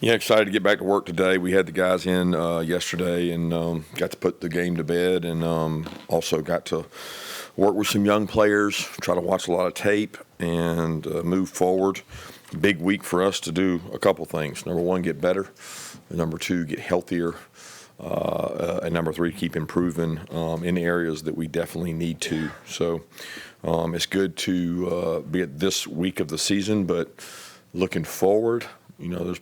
Yeah, excited to get back to work today. We had the guys in yesterday and got to put the game to bed, and also got to work with some young players, try to watch a lot of tape, and move forward. Big week for us to do a couple things. Number one, get better. And number two, get healthier. And number three, keep improving in areas that we definitely need to. So it's good to be at this week of the season, but looking forward, there's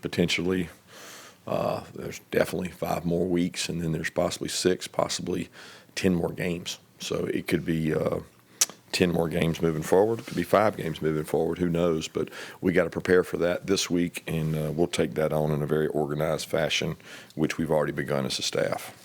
definitely 5 more weeks, and then there's possibly 6, possibly 10 more games. So it could be 10 more games moving forward. It could be 5 games moving forward. Who knows? But we got to prepare for that this week, and we'll take that on in a very organized fashion, which we've already begun as a staff.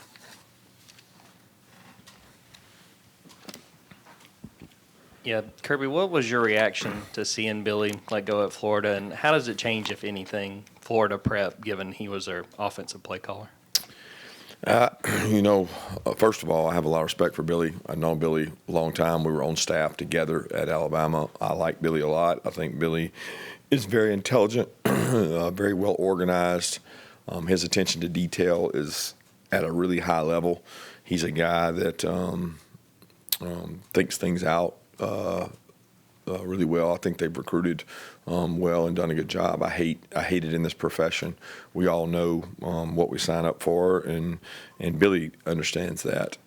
Yeah, Kirby, what was your reaction to seeing Billy let go at Florida, and how does it change, if anything, Florida prep, given he was their offensive play caller? First of all, I have a lot of respect for Billy. I've known Billy a long time. We were on staff together at Alabama. I like Billy a lot. I think Billy is very intelligent, very well organized. His attention to detail is at a really high level. He's a guy that thinks things out really well. I think they've recruited well and done a good job. I hate it in this profession. We all know what we sign up for, and Billy understands that.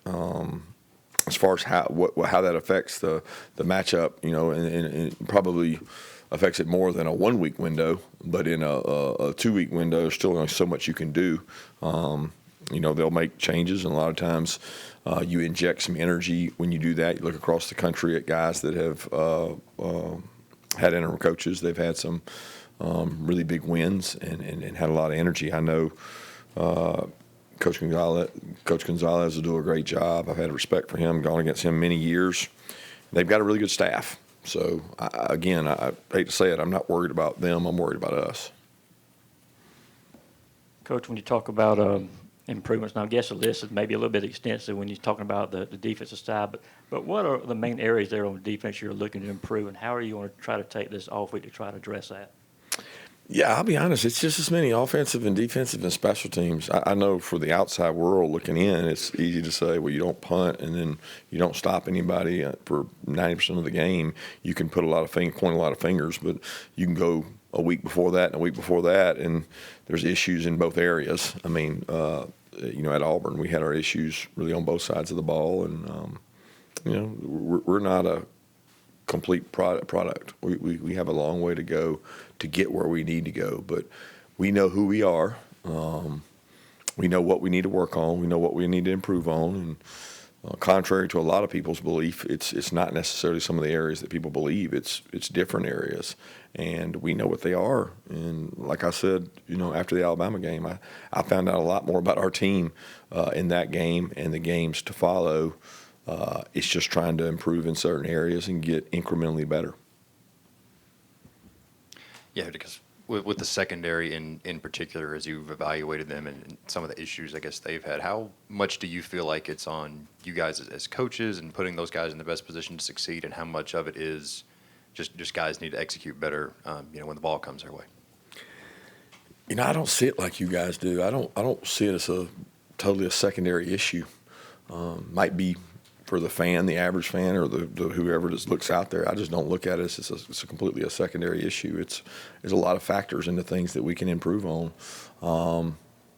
As far as how that affects the matchup, and probably affects it more than a 1-week window, but in a 2-week window, there's still only so much you can do. They'll make changes, and a lot of times you inject some energy when you do that. You look across the country at guys that have had interim coaches. They've had some really big wins and had a lot of energy. I know Coach Gonzalez will do a great job. I've had respect for him, gone against him many years. They've got a really good staff. So, I hate to say it, I'm not worried about them. I'm worried about us. Coach, when you talk about improvements, now I guess the list is maybe a little bit extensive when you're talking about the defensive side, but what are the main areas there on defense you're looking to improve, and how are you going to try to take this off week to try to address that? Yeah, I'll be honest. It's just as many offensive and defensive and special teams. I know for the outside world looking in, it's easy to say, well, you don't punt and then you don't stop anybody for 90% of the game. You can point a lot of fingers, but you can go a week before that and a week before that, and there's issues in both areas. I mean, at Auburn, we had our issues really on both sides of the ball, and we're not a complete product. We have a long way to go to get where we need to go, but we know who we are. We know what we need to work on. We know what we need to improve on. And contrary to a lot of people's belief, it's not necessarily some of the areas that people believe. It's different areas, and we know what they are. And like I said, after the Alabama game, I found out a lot more about our team in that game and the games to follow. It's just trying to improve in certain areas and get incrementally better. Yeah, because with the secondary in particular, as you've evaluated them and some of the issues I guess they've had, how much do you feel like it's on you guys as coaches and putting those guys in the best position to succeed, and how much of it is just guys need to execute better, when the ball comes their way? I don't see it like you guys do. I don't see it as totally a secondary issue. Might be for the fan, the average fan, or the whoever just looks out there. I just don't look at it as it's completely a secondary issue. There's a lot of factors into things that we can improve on,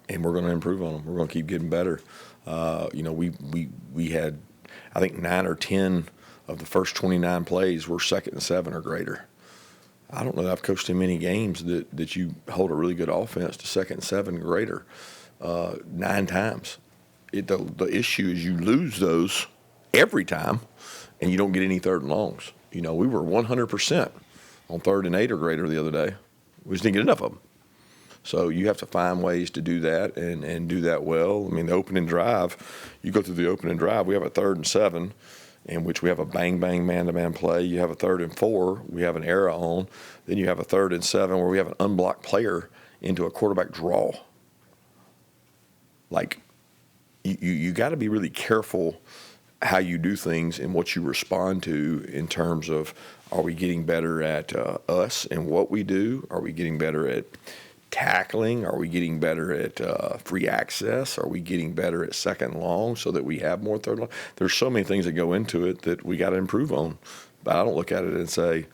and we're going to improve on them. We're going to keep getting better. We had, I think, 9 or 10 of the first 29 plays were 2nd and 7 or greater. I don't know that I've coached in many games that you hold a really good offense to 2nd and 7 greater 9 times. The issue is you lose those every time, and you don't get any 3rd and longs. We were 100% on 3rd and 8 or greater the other day. We just didn't get enough of them. So you have to find ways to do that and do that well. I mean, the opening drive, you go through the opening drive, we have a 3rd and 7, in which we have a bang-bang man-to-man play. You have a 3rd and 4, we have an error on. Then you have a 3rd and 7 where we have an unblocked player into a quarterback draw. Like, you got to be really careful how you do things and what you respond to in terms of, are we getting better at us and what we do? Are we getting better at tackling? Are we getting better at free access? Are we getting better at second long so that we have more third long? There's so many things that go into it that we got to improve on. But I don't look at it and say,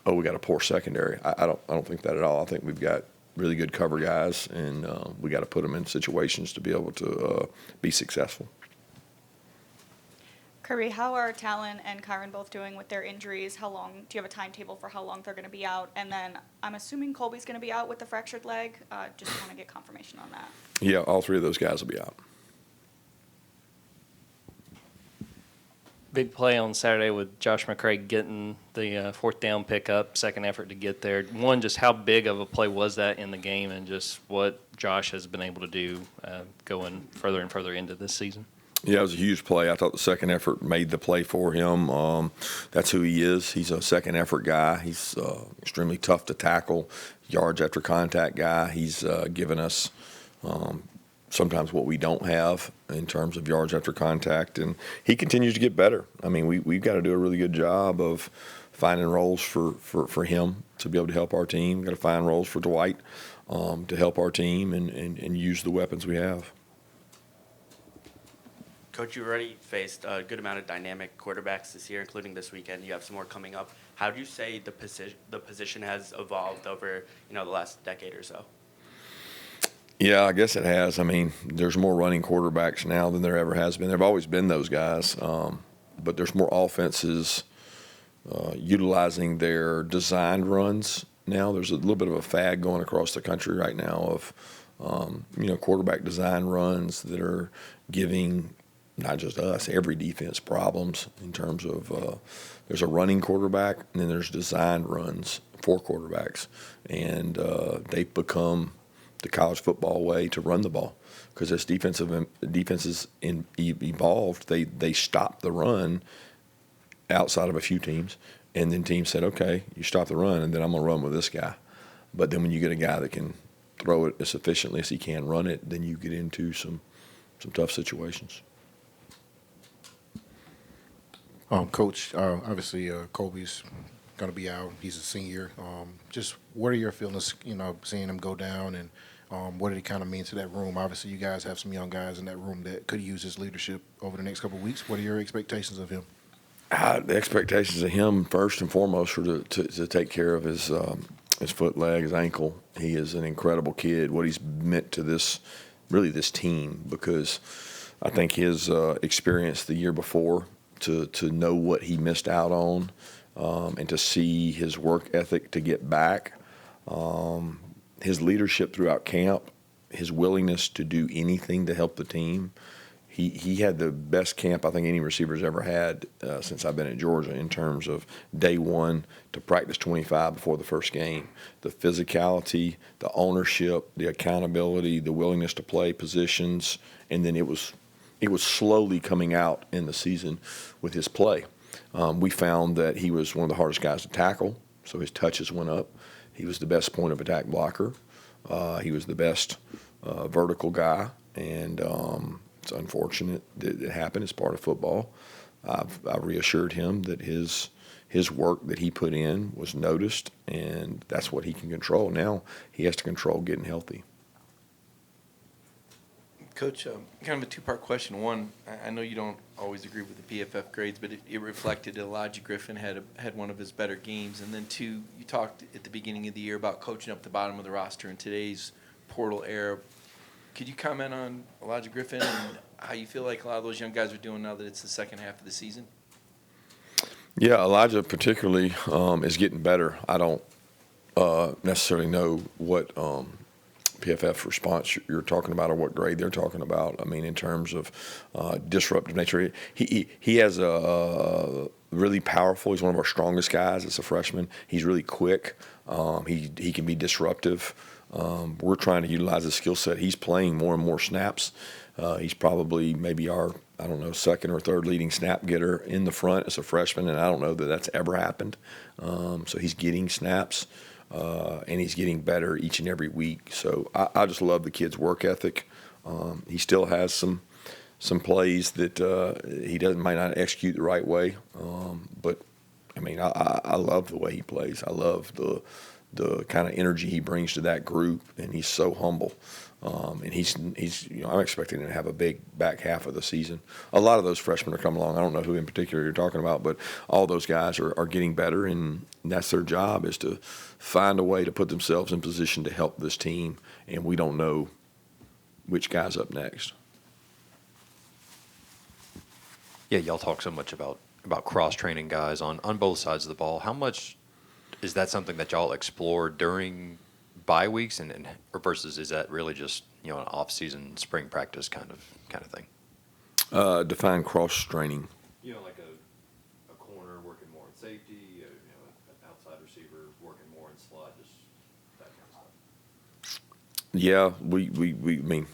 oh, we got a poor secondary. I don't think that at all. I think we've got really good cover guys, and we got to put them in situations to be able to be successful. Kirby, how are Talon and Kyron both doing with their injuries? How long, do you have a timetable for how long they're going to be out? And then I'm assuming Colby's going to be out with the fractured leg. Just want to get confirmation on that. Yeah, all three of those guys will be out. Big play on Saturday with Josh McCray getting the fourth down pickup, second effort to get there. One, just how big of a play was that in the game, and just what Josh has been able to do going further and further into this season? Yeah, it was a huge play. I thought the second effort made the play for him. That's who he is. He's a second effort guy. He's extremely tough to tackle, yards after contact guy. He's given us sometimes what we don't have in terms of yards after contact, and he continues to get better. I mean, we've got to do a really good job of finding roles for him to be able to help our team. We've got to find roles for Dwight to help our team and use the weapons we have. Coach, you already faced a good amount of dynamic quarterbacks this year, including this weekend. You have some more coming up. How do you say the position has evolved over the last decade or so? Yeah, I guess it has. I mean, there's more running quarterbacks now than there ever has been. There have always been those guys, but there's more offenses utilizing their designed runs now. There's a little bit of a fad going across the country right now of quarterback design runs that are giving not just us, every defense problems in terms of there's a running quarterback and then there's designed runs for quarterbacks. And they've become the college football way to run the ball because as defenses evolved, they stopped the run outside of a few teams. And then teams said, okay, you stop the run, and then I'm going to run with this guy. But then when you get a guy that can throw it as efficiently as he can run it, then you get into some tough situations. Coach, obviously Kobe's going to be out. He's a senior. Just what are your feelings, seeing him go down, and what did he kind of mean to that room? Obviously, you guys have some young guys in that room that could use his leadership over the next couple of weeks. What are your expectations of him? The expectations of him, first and foremost, are to take care of his foot, leg, his ankle. He is an incredible kid. What he's meant to this team, because I think his experience the year before, to know what he missed out on, and to see his work ethic to get back, his leadership throughout camp, his willingness to do anything to help the team. He had the best camp I think any receiver's ever had since I've been at Georgia in terms of day one to practice 25 before the first game. The physicality, the ownership, the accountability, the willingness to play positions, and then it was slowly coming out in the season with his play. We found that he was one of the hardest guys to tackle, so his touches went up. He was the best point of attack blocker. He was the best vertical guy, and it's unfortunate that it happened. It's part of football. I've reassured him that his work that he put in was noticed, and that's what he can control. Now he has to control getting healthy. Coach, kind of a two-part question. One, I know you don't always agree with the PFF grades, but it reflected that Elijah Griffin had one of his better games. And then two, you talked at the beginning of the year about coaching up the bottom of the roster in today's portal era. Could you comment on Elijah Griffin and how you feel like a lot of those young guys are doing now that it's the second half of the season? Yeah, Elijah particularly is getting better. I don't necessarily know what PFF response you're talking about or what grade they're talking about. I mean, in terms of disruptive nature, he has a really powerful. He's one of our strongest guys as a freshman. He's really quick. He can be disruptive. We're trying to utilize his skill set. He's playing more and more snaps. He's probably maybe our, second or third leading snap getter in the front as a freshman, and I don't know that that's ever happened. So he's getting snaps, and he's getting better each and every week. So I just love the kid's work ethic. He still has some plays that might not execute the right way, but I mean I love the way he plays. I love the kind of energy he brings to that group, and he's so humble. And he's I'm expecting him to have a big back half of the season. A lot of those freshmen are coming along. I don't know who in particular you're talking about, but all those guys are getting better, and that's their job, is to find a way to put themselves in position to help this team, and we don't know which guy's up next. Yeah, y'all talk so much about cross-training guys on both sides of the ball. How much is that something that y'all explore during bye weeks, or versus is that really just an off-season spring practice kind of thing? Define cross-training. Like a corner working more in safety, an outside receiver working more in slot, just that kind of stuff. Yeah, we I mean,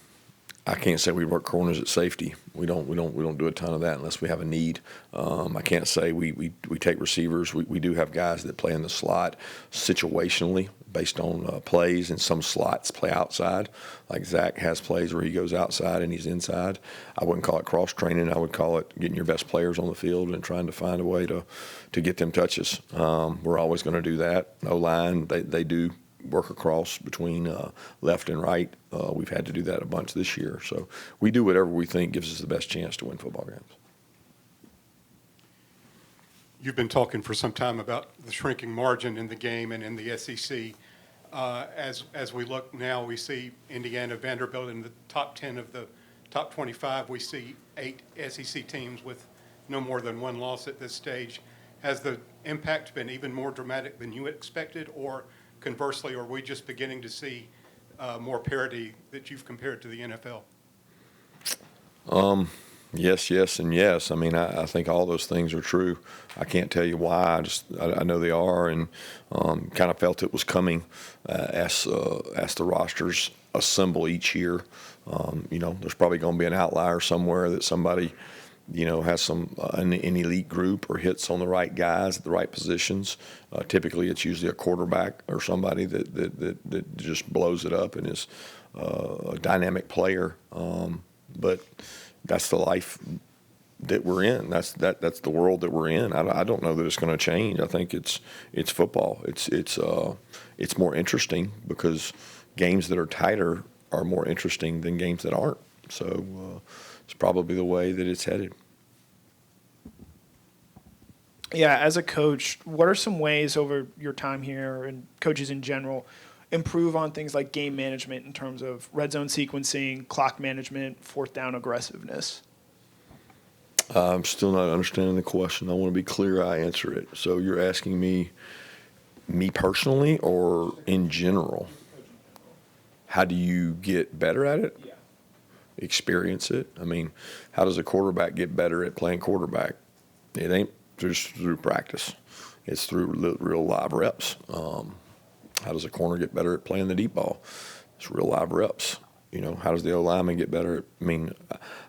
I can't say we work corners at safety. We don't do a ton of that unless we have a need. I can't say we take receivers. We do have guys that play in the slot situationally based on plays, and some slots play outside. Like Zach has plays where he goes outside and he's inside. I wouldn't call it cross training. I would call it getting your best players on the field and trying to find a way to get them touches. We're always going to do that. O-line, they do work across between left and right. We've had to do that a bunch this year. So we do whatever we think gives us the best chance to win football games. You've been talking for some time about the shrinking margin in the game and in the SEC. As we look now, we see Indiana, Vanderbilt in the top 10 of the top 25. We see 8 SEC teams with no more than one loss at this stage. Has the impact been even more dramatic than you expected, or conversely, are we just beginning to see more parity that you've compared to the NFL? Yes, and yes. I mean, I think all those things are true. I can't tell you why. I know they are, and kind of felt it was coming as the rosters assemble each year. There's probably going to be an outlier somewhere that somebody, has an elite group or hits on the right guys at the right positions. Typically, it's usually a quarterback or somebody that just blows it up and is a dynamic player. But that's the life that we're in. That's the world that we're in. I don't know that it's going to change. I think it's football. It's more interesting because games that are tighter are more interesting than games that aren't. So it's probably the way that it's headed. Yeah, as a coach, what are some ways over your time here, and coaches in general, improve on things like game management in terms of red zone sequencing, clock management, fourth down aggressiveness? I'm still not understanding the question. I want to be clear I answer it. So you're asking me personally, or in general? How do you get better at it? Yeah. Experience it. I mean, how does a quarterback get better at playing quarterback? It ain't just through practice. It's through real live reps. How does a corner get better at playing the deep ball? It's real live reps. How does the O-lineman get better at,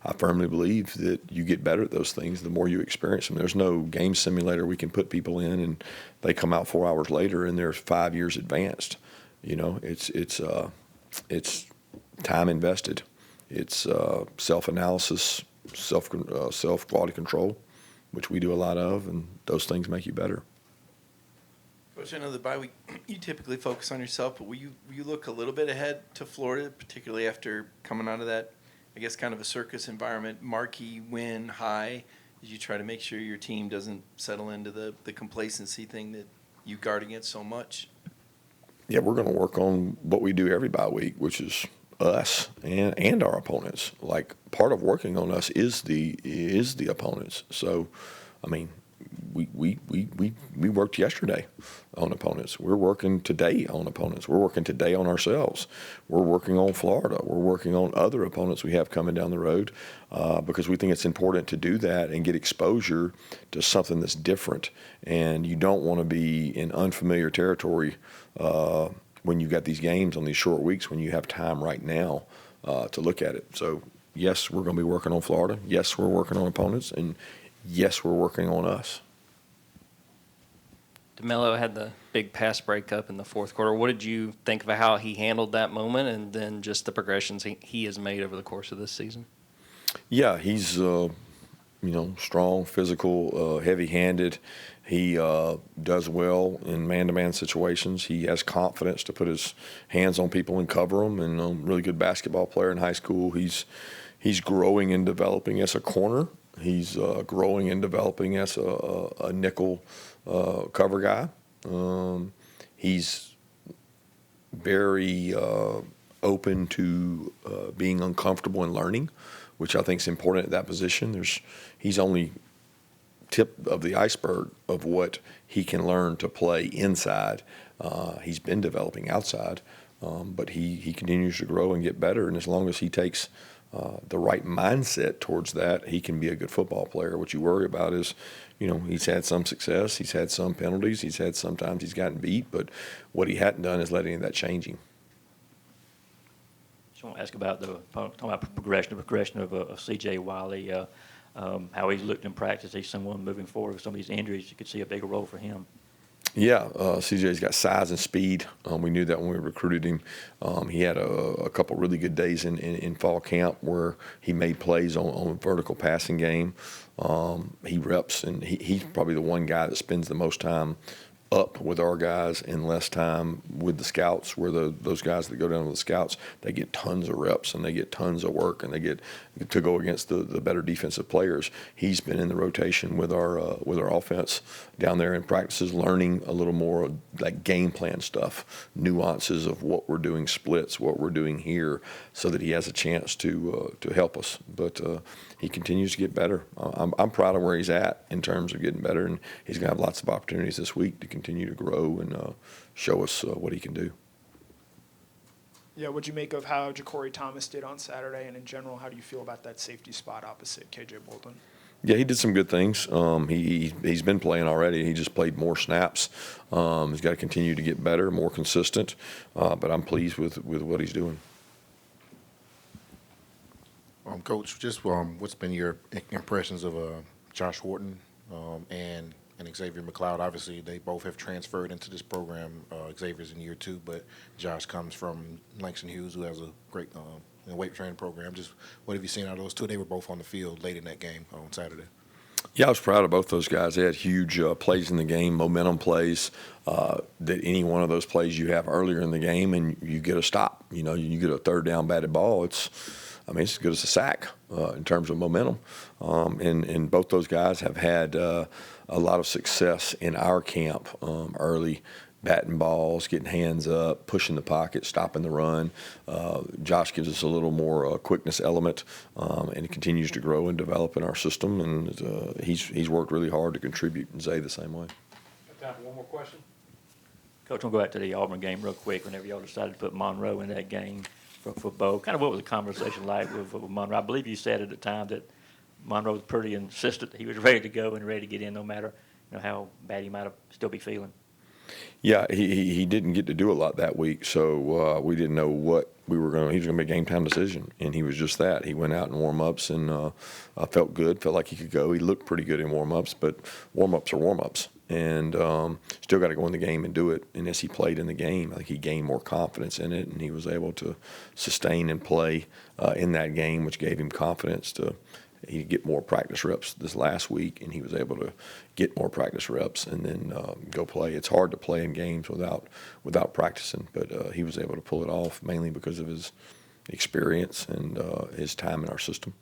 I firmly believe that you get better at those things the more you experience them. There's no game simulator we can put people in and they come out 4 hours later and they're 5 years advanced. It's time invested. It's self-analysis, self-quality control, which we do a lot of, and those things make you better. Coach, I know the bye week, you typically focus on yourself, but will you look a little bit ahead to Florida, particularly after coming out of that, I guess, kind of a circus environment, marquee win high, as you try to make sure your team doesn't settle into the complacency thing that you guard against so much? Yeah, we're going to work on what we do every bye week, which is us and our opponents. Like, part of working on us is the opponents. So, we worked yesterday on opponents. We're working today on opponents. We're working today on ourselves. We're working on Florida. We're working on other opponents we have coming down the road because we think it's important to do that and get exposure to something that's different. And you don't want to be in unfamiliar territory when you've got these games on these short weeks when you have time right now to look at it. So, yes, we're going to be working on Florida. Yes, we're working on opponents. And yes, we're working on us. DeMello had the big pass breakup in the fourth quarter. What did you think of how he handled that moment and then just the progressions he has made over the course of this season? Yeah, he's strong, physical, heavy-handed. He does well in man-to-man situations. He has confidence to put his hands on people and cover them, and really good basketball player in high school. He's growing and developing as a corner. He's growing and developing as a nickel cover guy. He's very open to being uncomfortable and learning, which I think is important at that position. He's only tip of the iceberg of what he can learn to play inside. He's been developing outside, but he continues to grow and get better. And as long as he takes the right mindset towards that, he can be a good football player. What you worry about is, he's had some success, he's had some penalties, sometimes he's gotten beat, but what he hadn't done is let any of that change him. Just want to ask about talking about progression of C.J. Wiley, how he's looked in practice. He's someone moving forward with some of these injuries. You could see a bigger role for him. Yeah, CJ's got size and speed. We knew that when we recruited him. He had a couple really good days in fall camp where he made plays on a vertical passing game. He reps, and he's probably the one guy that spends the most time up with our guys and less time with the scouts, where those guys that go down with the scouts, they get tons of reps and they get tons of work and they get to go against the better defensive players. He's been in the rotation with our offense down there in practices, learning a little more like game plan stuff, nuances of what we're doing, splits, what we're doing here, so that he has a chance to help us. But he continues to get better. I'm proud of where he's at in terms of getting better, and he's going to have lots of opportunities this week to continue to grow and show us what he can do. Yeah, what'd you make of how Ja'Cory Thomas did on Saturday, and in general, how do you feel about that safety spot opposite K.J. Bolden? Yeah, he did some good things. He's been playing already. He just played more snaps. He's got to continue to get better, more consistent, but I'm pleased with what he's doing. Coach, just what's been your impressions of Josh Wharton and Xavier McLeod? Obviously, they both have transferred into this program. Xavier's in year 2, but Josh comes from Langston Hughes, who has a great weight training program. Just what have you seen out of those two? They were both on the field late in that game on Saturday. Yeah, I was proud of both those guys. They had huge plays in the game, momentum plays. That any one of those plays you have earlier in the game and you get a stop. You get a third down batted ball. It's as good as a sack in terms of momentum. And both those guys have had a lot of success in our camp early, batting balls, getting hands up, pushing the pocket, stopping the run. Josh gives us a little more quickness element, and he continues to grow and develop in our system. And he's worked really hard to contribute, and Zay the same way. Got time for one more question? Coach, we'll go back to the Auburn game real quick. Whenever y'all decided to put Monroe in that game for Bo, kind of what was the conversation like with Monroe? I believe you said at the time that Monroe was pretty insistent that he was ready to go and ready to get in no matter how bad he might have still be feeling. Yeah, he didn't get to do a lot that week, so we didn't know what we were going to – he was going to be a game-time decision, and he was just that. He went out in warm-ups and felt good, felt like he could go. He looked pretty good in warm-ups, but warm-ups are warm-ups, and still got to go in the game and do it. And as he played in the game, I think he gained more confidence in it, and he was able to sustain and play in that game, which gave him confidence to – he get more practice reps this last week, and he was able to get more practice reps and then go play. It's hard to play in games without practicing, but he was able to pull it off mainly because of his experience and his time in our system.